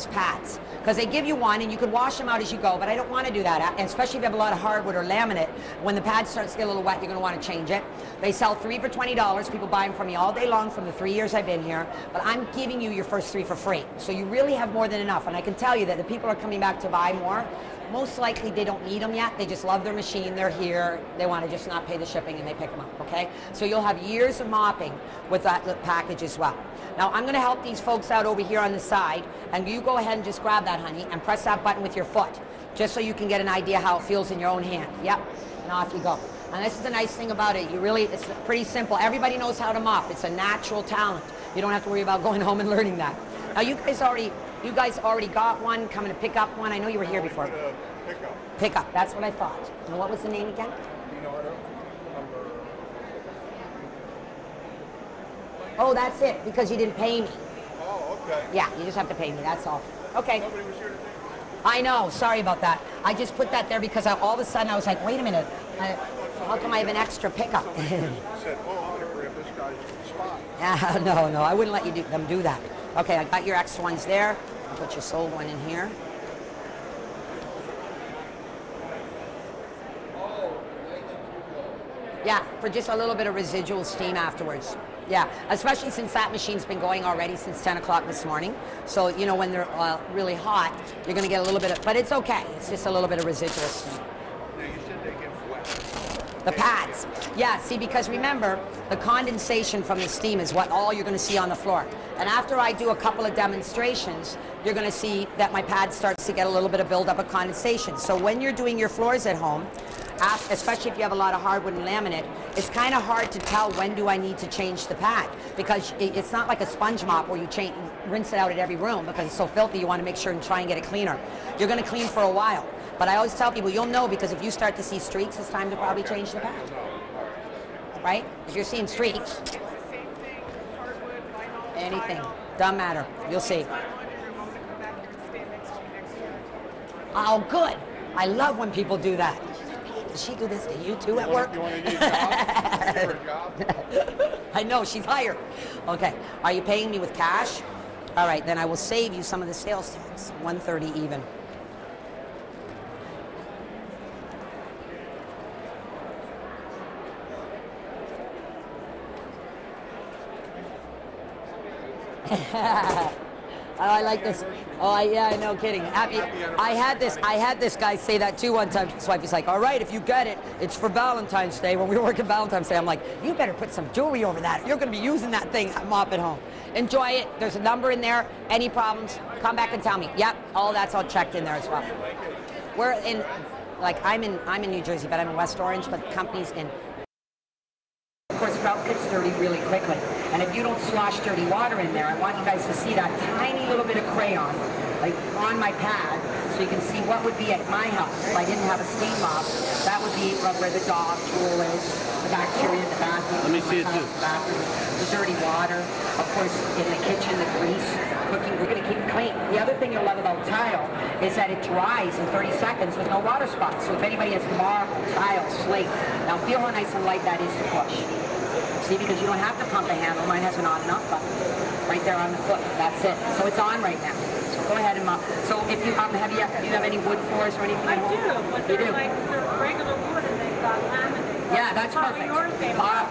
is pads. Because they give you one and you can wash them out as you go, but I don't want to do that. And especially if you have a lot of hardwood or laminate, when the pad starts to get a little wet, you're going to want to change it. They sell 3 for $20. People buy them from me all day long from the 3 years I've been here. But I'm giving you your first 3 for free. So you really have more than enough. And I can tell you that the people are coming back to buy more. Most likely they don't need them yet. They just love their machine. They're here. They want to just not pay the shipping and they pick them up, okay? So you'll have years of mopping with that package as well. Now I'm going to help these folks out over here on the side, and you go ahead and just grab that, honey, and press that button with your foot, just so you can get an idea how it feels in your own hand. Yep, and off you go. And this is the nice thing about it. It's pretty simple. Everybody knows how to mop. It's a natural talent. You don't have to worry about going home and learning that. Now you guys already got one, coming to pick up one. I know you were here before. Pick up. That's what I thought. And what was the name again? Oh, that's it, because you didn't pay me. Oh, okay. Yeah, you just have to pay me, that's all. Okay. Nobody was here to take it. I know, sorry about that. I just put that there because all of a sudden I was like, wait a minute, how come I have an extra pickup? You said, oh, I'm going to grab this guy's spot. Yeah, no, I wouldn't let them do that. Okay, I got your extra ones there. I'll put your sold one in here. Yeah, for just a little bit of residual steam afterwards. Yeah, especially since that machine's been going already since 10 o'clock this morning. So, you know, when they're really hot, you're going to get a little bit of, but it's okay. It's just a little bit of residual steam. Now, you said they get wet. The pads. Yeah, see, because remember, the condensation from the steam is what all you're going to see on the floor. And after I do a couple of demonstrations, you're going to see that my pad starts to get a little bit of buildup of condensation. So when you're doing your floors at home, especially if you have a lot of hardwood and laminate, it's kind of hard to tell when do I need to change the pad, because it's not like a sponge mop where you rinse it out at every room because it's so filthy. You want to make sure and try and get it cleaner. You're going to clean for a while, but I always tell people you'll know, because if you start to see streaks, it's time to probably change the pad. Right? If you're seeing streaks, anything, doesn't matter. You'll see. Oh, good. I love when people do that. Does she do this to you too at work? You want to get a job? I know, she's hired. Okay, are you paying me with cash? All right, then I will save you some of the sales tax, $130 even. Oh, I like this. Oh, yeah, no kidding. I had this guy say that too one time. His wife was like, all right, if you get it, it's for Valentine's Day. When we were working Valentine's Day, I'm like, you better put some jewelry over that. You're going to be using that thing at mop at home. Enjoy it. There's a number in there. Any problems, come back and tell me. Yep, all that's all checked in there as well. We're in, like, I'm in New Jersey, but I'm in West Orange, but the company's in. Of course, grout gets dirty really quickly. And if you don't slosh dirty water in there, I want you guys to see that tiny little bit of crayon, like on my pad, so you can see what would be at my house if I didn't have a steam mop. That would be where the dog drool is, the bacteria in the bathroom. Let me see it too. The dirty water. Of course, in the kitchen, the grease, cooking, we're going to keep it clean. The other thing you'll love about tile is that it dries in 30 seconds with no water spots. So if anybody has marble, tile, slate, now feel how nice and light that is to push. See, because you don't have to pump the handle. Mine has an on and off button right there on the foot. That's it. So it's on right now. So go ahead and mop. So if you do you have any wood floors or anything? I do, but they're like they're regular wood and they've got laminate. Yeah, that's perfect.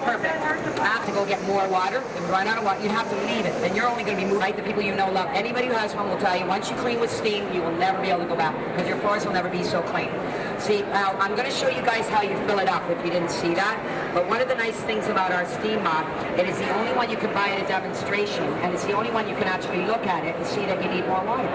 Perfect. I have to go get more water and run out of water. You'd have to leave it, and you're only going to be moving. Like the people you know love. Anybody who has one will tell you, once you clean with steam, you will never be able to go back because your floors will never be so clean. See, now I'm going to show you guys how you fill it up if you didn't see that. But one of the nice things about our steam mop, it is the only one you can buy at a demonstration, and it's the only one you can actually look at it and see that you need more water.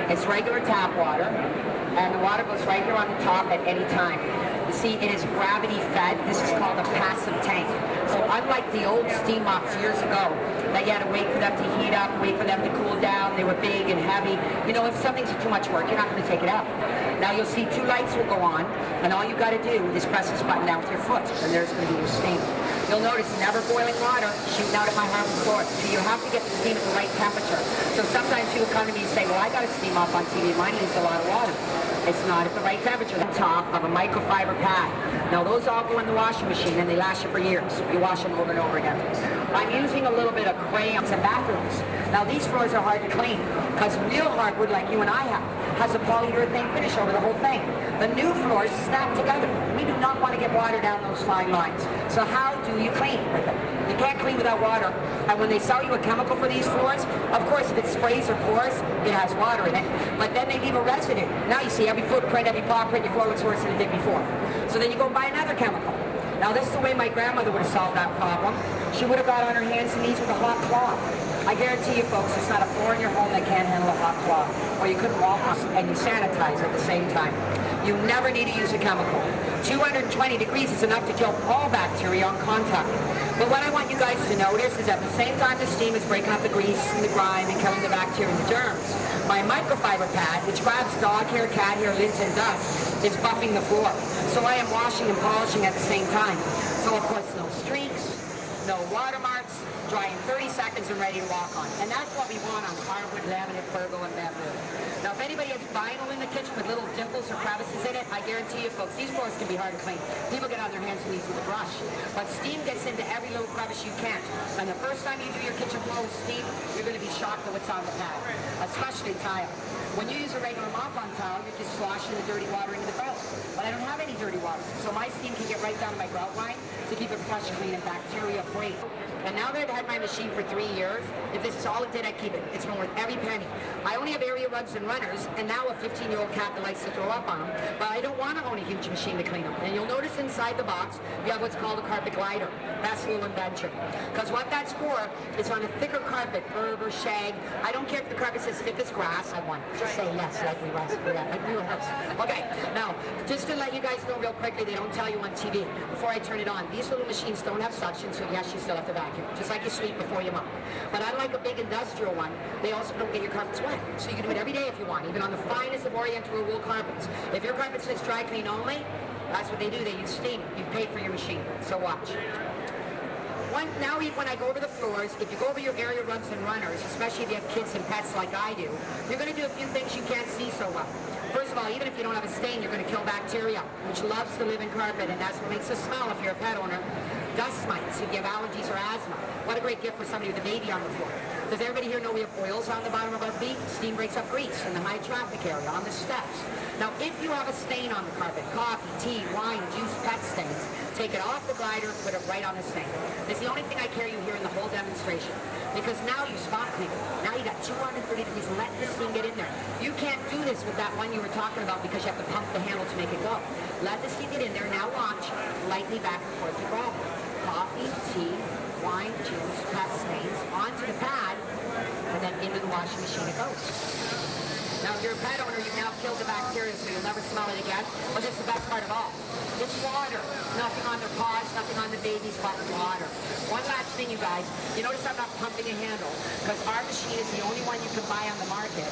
It's regular tap water, and the water goes right here on the top at any time. You see, it is gravity fed. This is called a passive tank. So unlike the old steam mops years ago, that you had to wait for them to heat up, wait for them to cool down, they were big and heavy. You know, if something's too much work, you're not going to take it out. Now you'll see 2 lights will go on, and all you got to do is press this button down with your foot, and there's going to be your steam. You'll notice never boiling water shooting out of my hardwood floor. So you have to get the steam at the right temperature. So sometimes people come to me and say, well, I got a steam mop on TV, mine needs a lot of water. It's not at the right temperature. The top of a microfiber pad. Now those all go in the washing machine and they last you for years. You wash them over and over again. I'm using a little bit of crayons and bathrooms. Now these floors are hard to clean because real hardwood like you and I have has a polyurethane finish over the whole thing. The new floors snap together. We do not want to get water down those fine lines. So how do you clean with it? You can't clean without water. And when they sell you a chemical for these floors, of course if it sprays or pours, it has water in it. But then they leave a residue. Now you see every footprint, every paw print, your floor looks worse than it did before. So then you go buy another chemical. Now this is the way my grandmother would have solved that problem. She would have got on her hands and knees with a hot cloth. I guarantee you folks, there's not a floor in your home that can't handle a hot cloth. Or you couldn't walk on and you sanitize at the same time. You never need to use a chemical. 220 degrees is enough to kill all bacteria on contact. But what I want you guys to notice is at the same time the steam is breaking up the grease and the grime and killing the bacteria and the germs, my microfiber pad, which grabs dog hair, cat hair, lint, and dust, is buffing the floor. So I am washing and polishing at the same time. So of course no streaks, no watermarks, dry in 30 seconds and ready to walk on. And that's what we want on hardwood, laminate, pergo, and bamboo. Now if anybody has vinyl in the kitchen with little dimples or crevices in it, I guarantee you folks, these floors can be hard to clean. People get on their hands and knees with a brush. But steam gets into every little crevice you can. And the first time you do your kitchen floor with steam, you're going to be shocked at what's on the pad, especially tile. When you use a regular mop-on towel, you're just sloshing the dirty water into the grout. But I don't have any dirty water, so my steam can get right down to my grout line to keep it fresh, clean, and bacteria-free. And now that I've had my machine for 3 years, if this is all it did, I'd keep it. It's been worth every penny. I only have area rugs and runners, and now a 15-year-old cat that likes to throw up on them. But I don't want to own a huge machine to clean them. And you'll notice inside the box, we have what's called a carpet glider. That's a little invention. Because what that's for is on a thicker carpet, herb or shag. I don't care if the carpet's as thick as grass. I want to say yes, like we rest for that. Like real house. Okay, now, just to let you guys know real quickly, they don't tell you on TV before I turn it on. These little machines don't have suction, so yes, you still have to vacuum. Just like you sweep before you mop. But unlike a big industrial one, they also don't get your carpets wet. So you can do it every day if you want, even on the finest of Oriental or wool carpets. If your carpet says dry clean only, that's what they do. They use steam. You pay for your machine. So watch. Now when I go over the floors, if you go over your area rugs and runners, especially if you have kids and pets like I do, you're going to do a few things you can't see so well. First of all, even if you don't have a stain, you're going to kill bacteria, which loves to live in carpet, and that's what makes it smell if you're a pet owner. Dust mites, if you have allergies or asthma. What a great gift for somebody with a baby on the floor. Does everybody here know we have oils on the bottom of our feet? Steam breaks up grease in the high traffic area, on the steps. Now, if you have a stain on the carpet, coffee, tea, wine, juice, pet stains, take it off the glider, put it right on the stain. It's the only thing I carry you here in the whole demonstration. Because now you spot clean. Now you got 230 degrees, let the steam get in there. You can't do this with that one you were talking about because you have to pump the handle to make it go. Let the steam get in there. Now watch, lightly back and forth to grab it. Coffee, tea, wine, juice, pet stains, onto the pad, and then into the washing machine it goes. Now, if you're a pet owner, you've now killed the bacteria, so you'll never smell it again. But this is the best part of all. It's water. Nothing on their paws, nothing on the babies, but water. One last thing, you guys. You notice I'm not pumping a handle, because our machine is the only one you can buy on the market